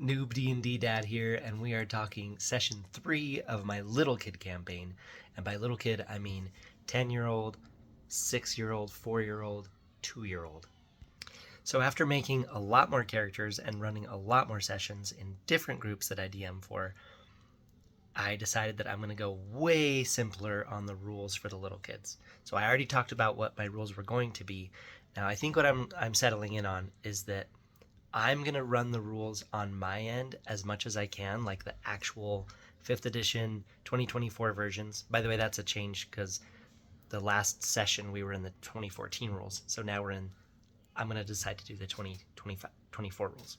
Noob D&D Dad here, and we are talking session 3 of my little kid campaign. And by little kid, I mean 10-year-old, 6-year-old, 4-year-old, 2-year-old. So after making a lot more characters and running a lot more sessions in different groups that I DM for, I decided that I'm going to go way simpler on the rules for the little kids. So I already talked about what my rules were going to be. Now I think what I'm settling in on is that I'm going to run the rules on my end as much as I can, like the actual 5th edition 2024 versions. By the way, that's a change because the last session we were in the 2014 rules. So now I'm going to decide to do the 2024 rules.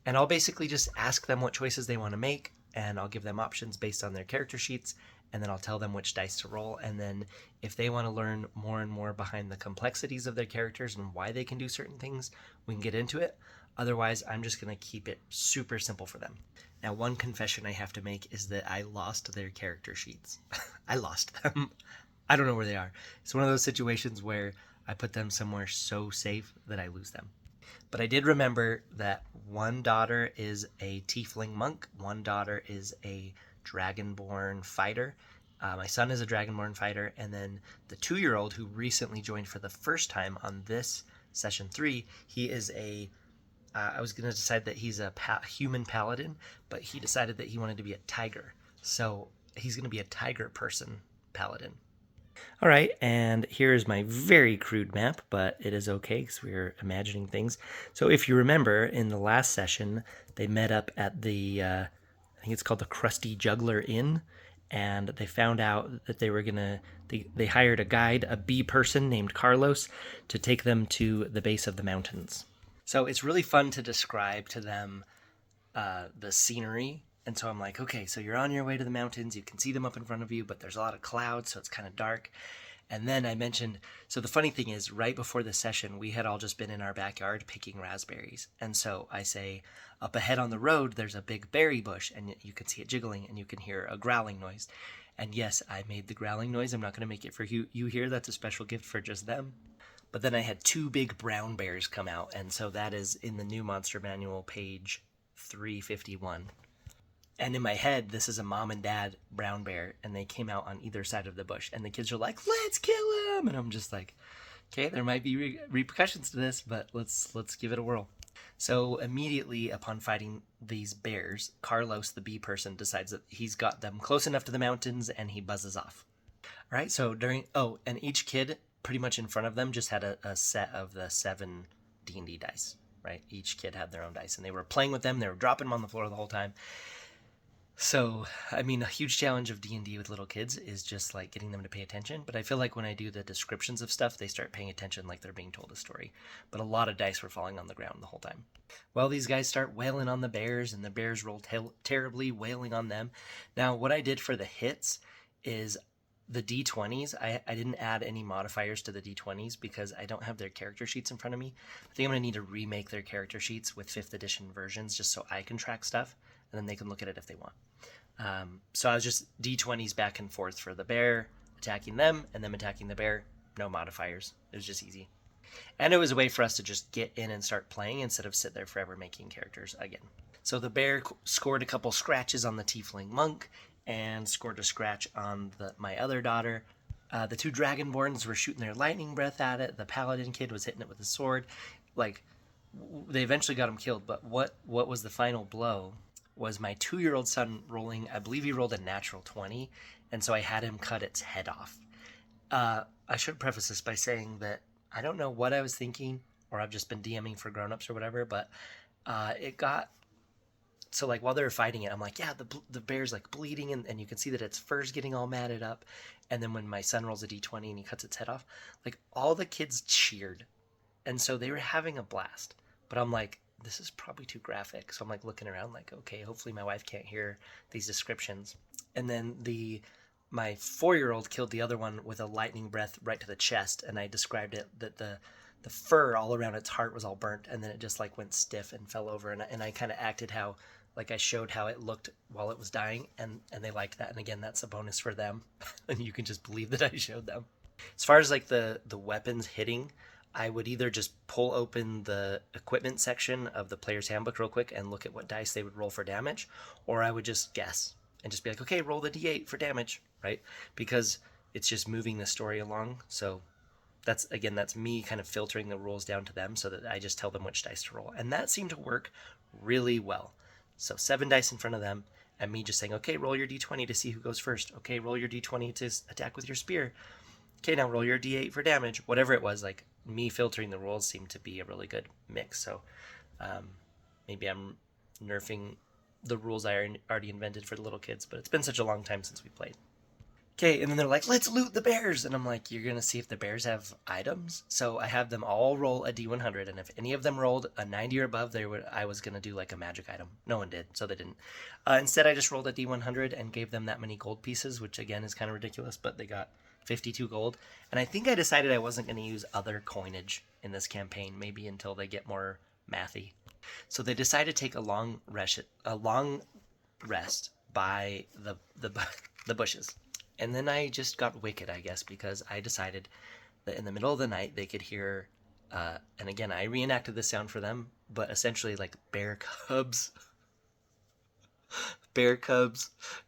And I'll basically just ask them what choices they want to make, and I'll give them options based on their character sheets, and then I'll tell them which dice to roll. And then if they want to learn more and more behind the complexities of their characters and why they can do certain things, we can get into it. Otherwise, I'm just going to keep it super simple for them. Now, one confession I have to make is that I lost their character sheets. I lost them. I don't know where they are. It's one of those situations where I put them somewhere so safe that I lose them. But I did remember that one daughter is a tiefling monk, one daughter is a dragonborn fighter. My son is a dragonborn fighter, and then the 2-year-old who recently joined for the first time on this session 3, he is I was going to decide that he's a human paladin, but he decided that he wanted to be a tiger. So he's going to be a tiger person paladin. All right, and here's my very crude map, but it is okay because we're imagining things. So if you remember, in the last session, they met up at I think it's called the Krusty Juggler Inn, and they found out that they were they hired a guide, a bee person named Carlos, to take them to the base of the mountains. So it's really fun to describe to them the scenery. And so I'm like, okay, so you're on your way to the mountains. You can see them up in front of you, but there's a lot of clouds, so it's kind of dark. And then I mentioned, so the funny thing is, right before the session, we had all just been in our backyard picking raspberries. And so I say, up ahead on the road, there's a big berry bush, and you can see it jiggling, and you can hear a growling noise. And yes, I made the growling noise. I'm not going to make it for you here. That's a special gift for just them. But then I had 2 big brown bears come out, and so that is in the new Monster Manual, page 351. And in my head, this is a mom and dad brown bear, and they came out on either side of the bush, and the kids are like, "Let's kill him!" And I'm just like, "Okay, there might be repercussions to this, but let's give it a whirl." So immediately upon fighting these bears, Carlos, the bee person, decides that he's got them close enough to the mountains, and he buzzes off. All right, so and each kid pretty much in front of them just had a set of the 7 D&D dice, right? Each kid had their own dice, and they were playing with them. They were dropping them on the floor the whole time. So, I mean, a huge challenge of D&D with little kids is just like getting them to pay attention. But I feel like when I do the descriptions of stuff, they start paying attention like they're being told a story. But a lot of dice were falling on the ground the whole time. Well, these guys start wailing on the bears, and the bears roll terribly, wailing on them. Now, what I did for the hits is the D20s. I didn't add any modifiers to the D20s because I don't have their character sheets in front of me. I think I'm going to need to remake their character sheets with 5th edition versions just so I can track stuff, and then they can look at it if they want. So I was just D20s back and forth for the bear, attacking them, and them attacking the bear. No modifiers. It was just easy. And it was a way for us to just get in and start playing instead of sit there forever making characters again. So the bear scored a couple scratches on the tiefling monk and scored a scratch on my other daughter. The 2 dragonborns were shooting their lightning breath at it. The paladin kid was hitting it with a sword. Like, they eventually got him killed, but what was the final blow was my 2-year-old son rolling, I believe he rolled a natural 20, and so I had him cut its head off. I should preface this by saying that I don't know what I was thinking, or I've just been DMing for grown-ups or whatever, but it got... So, like, while they were fighting it, I'm like, yeah, the bear's, like, bleeding, and you can see that its fur's getting all matted up. And then when my son rolls a D20 and he cuts its head off, like, all the kids cheered. And so they were having a blast. But I'm like, this is probably too graphic. So I'm, like, looking around like, okay, hopefully my wife can't hear these descriptions. And then my 4-year-old killed the other one with a lightning breath right to the chest, and I described it that the fur all around its heart was all burnt, and then it just, like, went stiff and fell over, and I kind of acted how... Like, I showed how it looked while it was dying, and they liked that. And again, that's a bonus for them. And you can just believe that I showed them. As far as, like, the weapons hitting, I would either just pull open the equipment section of the player's handbook real quick and look at what dice they would roll for damage, or I would just guess and just be like, okay, roll the d8 for damage, right? Because it's just moving the story along. So that's me kind of filtering the rules down to them so that I just tell them which dice to roll. And that seemed to work really well. So 7 dice in front of them, and me just saying, okay, roll your d20 to see who goes first. Okay, roll your d20 to attack with your spear. Okay, now roll your d8 for damage. Whatever it was, like, me filtering the rules seemed to be a really good mix. So maybe I'm nerfing the rules I already invented for the little kids, but it's been such a long time since we played. Okay, and then they're like, let's loot the bears. And I'm like, you're going to see if the bears have items? So I have them all roll a d100, and if any of them rolled a 90 or above, I was going to do like a magic item. No one did, so they didn't. Instead, I just rolled a d100 and gave them that many gold pieces, which again is kind of ridiculous, but they got 52 gold. And I think I decided I wasn't going to use other coinage in this campaign, maybe until they get more mathy. So they decided to take a long rest by the bushes. And then I just got wicked, I guess, because I decided that in the middle of the night they could hear, and again, I reenacted this sound for them, but essentially like bear cubs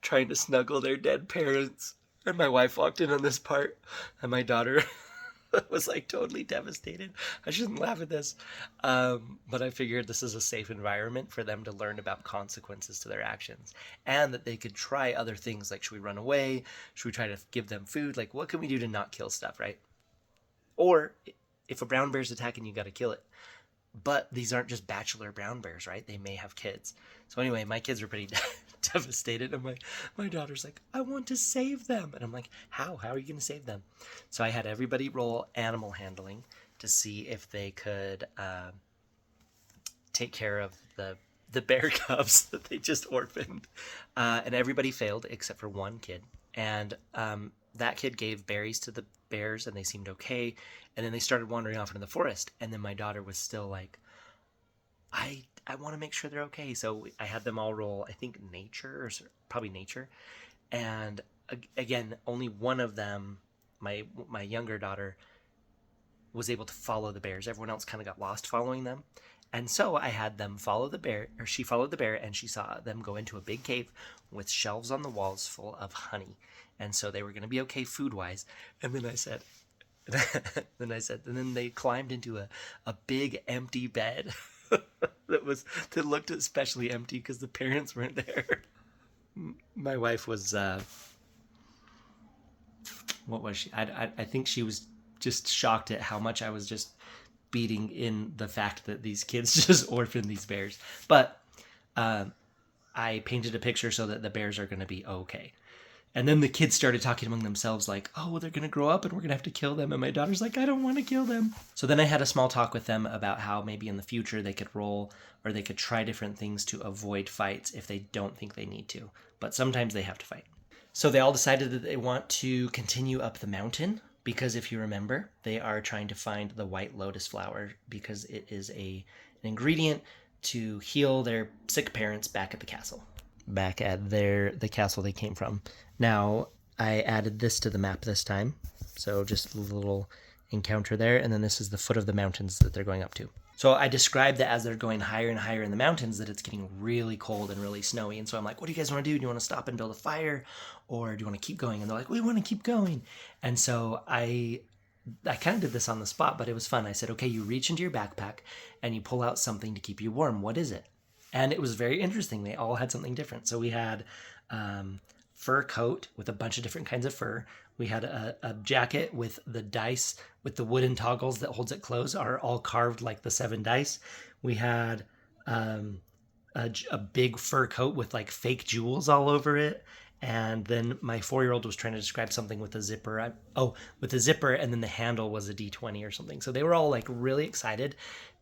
trying to snuggle their dead parents. And my wife walked in on this part, and my daughter was like totally devastated. I shouldn't laugh at this, but I figured this is a safe environment for them to learn about consequences to their actions, and that they could try other things like, should we run away? Should we try to give them food? Like, what can we do to not kill stuff, right? Or if a brown bear's attacking, you got to kill it. But these aren't just bachelor brown bears, right? They may have kids. So anyway, my kids were pretty devastated. And my daughter's like, I want to save them. And I'm like, how? How are you going to save them? So I had everybody roll animal handling to see if they could take care of the bear cubs that they just orphaned. And everybody failed except for one kid. And that kid gave berries to the bears, and they seemed okay. And then they started wandering off into the forest. And then my daughter was still like, I want to make sure they're okay. So I had them all roll, I think, nature, or probably nature. And again, only one of them, my younger daughter, was able to follow the bears. Everyone else kind of got lost following them. And so I had them follow the bear, or she followed the bear, and she saw them go into a big cave with shelves on the walls full of honey. And so they were going to be okay food-wise. And then I said, and then they climbed into a big empty bed that looked especially empty because the parents weren't there. My wife was, what was she? I think she was just shocked at how much I was just beating in the fact that these kids just orphaned these bears. But I painted a picture so that the bears are going to be okay. And then the kids started talking among themselves like, oh, well, they're going to grow up and we're going to have to kill them. And my daughter's like, I don't want to kill them. So then I had a small talk with them about how maybe in the future they could roll or they could try different things to avoid fights if they don't think they need to. But sometimes they have to fight. So they all decided that they want to continue up the mountain because if you remember, they are trying to find the white lotus flower because it is an ingredient to heal their sick parents back at the castle. Back at the castle they came from. Now, I added this to the map this time, so just a little encounter there, and then this is the foot of the mountains that they're going up to. So I described that as they're going higher and higher in the mountains, that it's getting really cold and really snowy, and so I'm like, what do you guys want to do? Do you want to stop and build a fire, or do you want to keep going? And they're like, we want to keep going. And so I kind of did this on the spot, but it was fun. I said, okay, you reach into your backpack, and you pull out something to keep you warm. What is it? And it was very interesting. They all had something different. So we had fur coat with a bunch of different kinds of fur. We had a jacket with the dice, with the wooden toggles that holds it closed, are all carved like the 7 dice. We had a big fur coat with like fake jewels all over it. And then my 4-year-old was trying to describe something with a zipper. With a zipper, and then the handle was a D20 or something. So they were all like really excited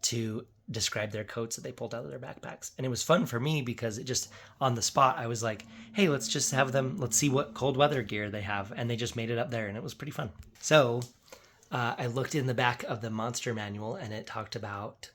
to describe their coats that they pulled out of their backpacks. And it was fun for me because it just, on the spot, I was like, hey, let's just have them, let's see what cold weather gear they have. And they just made it up there, and it was pretty fun. So I looked in the back of the monster manual, and it talked about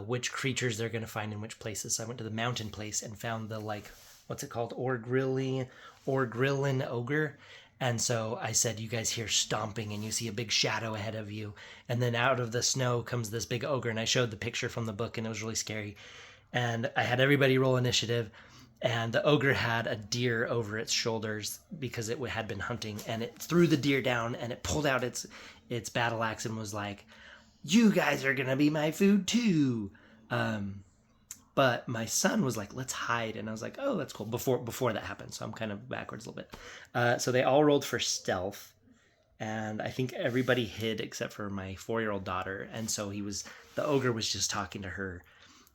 which creatures they're going to find in which places. So I went to the mountain place and found the, like, what's it called? Orgrillin ogre. And so I said, you guys hear stomping and you see a big shadow ahead of you. And then out of the snow comes this big ogre. And I showed the picture from the book and it was really scary. And I had everybody roll initiative. And the ogre had a deer over its shoulders because it had been hunting. And it threw the deer down and it pulled out its battle axe and was like, you guys are going to be my food too. But my son was like, let's hide. And I was like, oh, that's cool. Before that happened. So I'm kind of backwards a little bit. So they all rolled for stealth. And I think everybody hid except for my 4-year-old daughter. And so the ogre was just talking to her.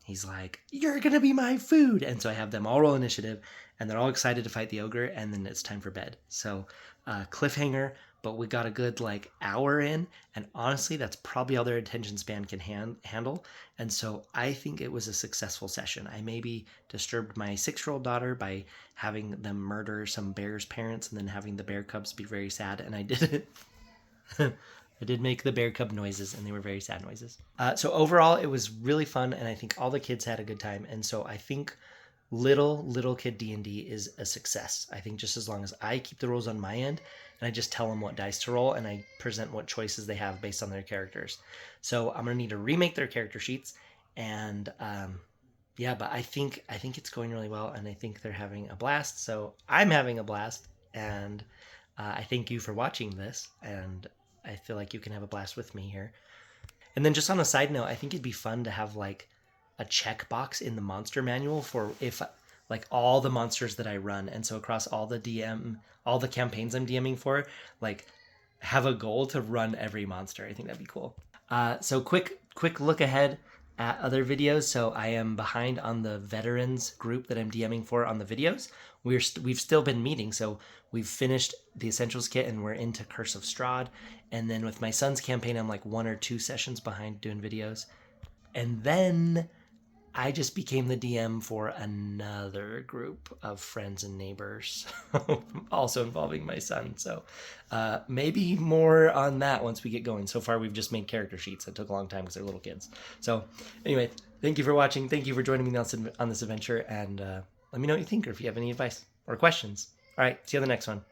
He's like, you're going to be my food. And so I have them all roll initiative. And they're all excited to fight the ogre. And then it's time for bed. So cliffhanger. But we got a good hour in, and honestly, that's probably all their attention span can handle. And so I think it was a successful session. I maybe disturbed my 6-year-old daughter by having them murder some bear's parents and then having the bear cubs be very sad, and I did it. I did make the bear cub noises, and they were very sad noises. So overall, it was really fun, and I think all the kids had a good time. And so I think little kid D&D is a success. I think just as long as I keep the rules on my end and I just tell them what dice to roll and I present what choices they have based on their characters. So I'm gonna need to remake their character sheets, and yeah, but I think it's going really well, and I think they're having a blast. So I'm having a blast, and I thank you for watching this, and I feel like you can have a blast with me here. And then just on a side note, I think it'd be fun to have a checkbox in the monster manual for if all the monsters that I run, and so across all the campaigns I'm DMing for, have a goal to run every monster. I think that'd be cool. So quick look ahead at other videos. So I am behind on the veterans group that I'm DMing for on the videos. We've still been meeting, so we've finished the Essentials kit and we're into Curse of Strahd. And then with my son's campaign, I'm 1 or 2 sessions behind doing videos. And then I just became the DM for another group of friends and neighbors, also involving my son. So maybe more on that once we get going. So far, we've just made character sheets. It took a long time because they're little kids. So anyway, thank you for watching. Thank you for joining me on this adventure. And let me know what you think or if you have any advice or questions. All right, see you on the next one.